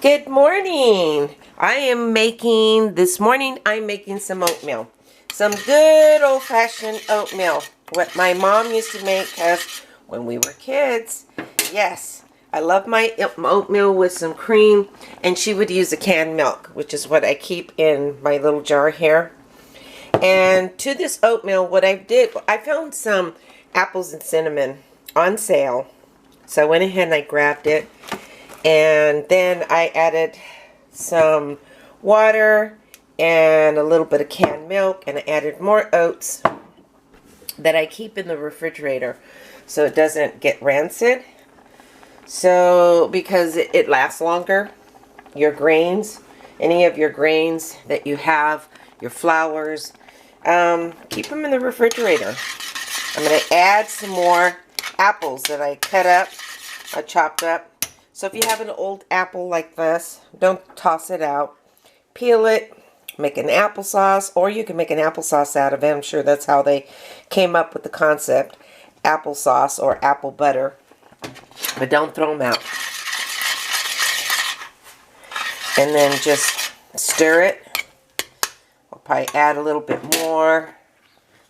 Good morning. This morning I'm making some oatmeal. Some good old-fashioned oatmeal. What my mom used to make us when we were kids. Yes, I love my oatmeal with some cream, and she would use a canned milk, which is what I keep in my little jar here. And to this oatmeal, what I did, I found some apples and cinnamon on sale. So I went ahead and I grabbed it. And then I added some water and a little bit of canned milk, and I added more oats that I keep in the refrigerator so it doesn't get rancid. So because it lasts longer, your grains, any of your grains that you have, your flours, keep them in the refrigerator. I'm going to add some more apples that I cut up, I chopped up. So if you have an old apple like this, don't toss it out. Peel it, make an applesauce, or you can make an applesauce out of it. I'm sure that's how they came up with the concept, applesauce or apple butter. But don't throw them out. And then just stir it. I'll probably add a little bit more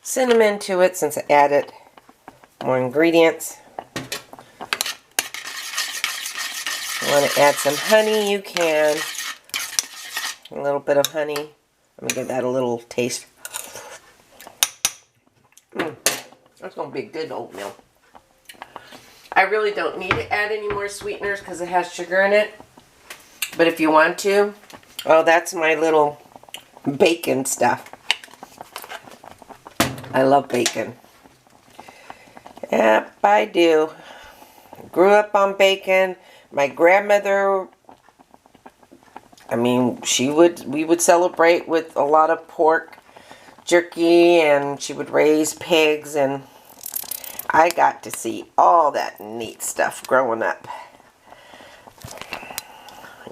cinnamon to it since I added more ingredients. Want to add some honey, you can. A little bit of honey. Let me give that a little taste. That's going to be a good oatmeal. I really don't need to add any more sweeteners because it has sugar in it. But if you want to, oh, that's my little bacon stuff. I love bacon. Yep, I do. Grew up on bacon. My grandmother, we would celebrate with a lot of pork jerky, and she would raise pigs, and I got to see all that neat stuff growing up.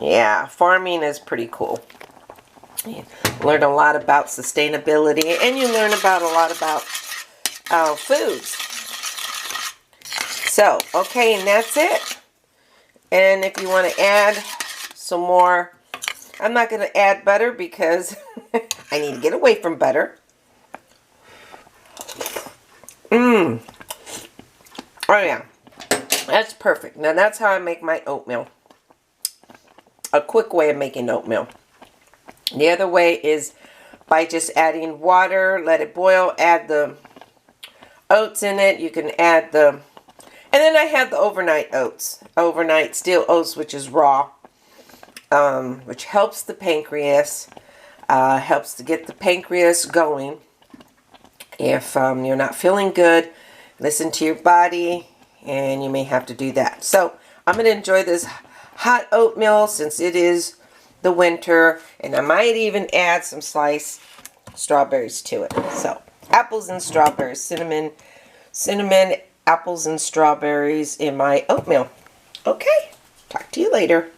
Yeah, farming is pretty cool. You learn a lot about sustainability, and you learn about a lot about foods. So, okay, and that's it. And if you want to add some more, I'm not going to add butter because I need to get away from butter. Oh yeah, that's perfect. Now that's how I make my oatmeal. A quick way of making oatmeal. The other way is by just adding water, let it boil, add the oats in it. You can add the... And then I have the overnight oats, overnight steel oats, which is raw, which helps the pancreas, helps to get the pancreas going. If you're not feeling good, listen to your body, and you may have to do that. So I'm going to enjoy this hot oatmeal since it is the winter, and I might even add some sliced strawberries to it. So apples and strawberries, cinnamon, apples and strawberries in my oatmeal. Okay, talk to you later.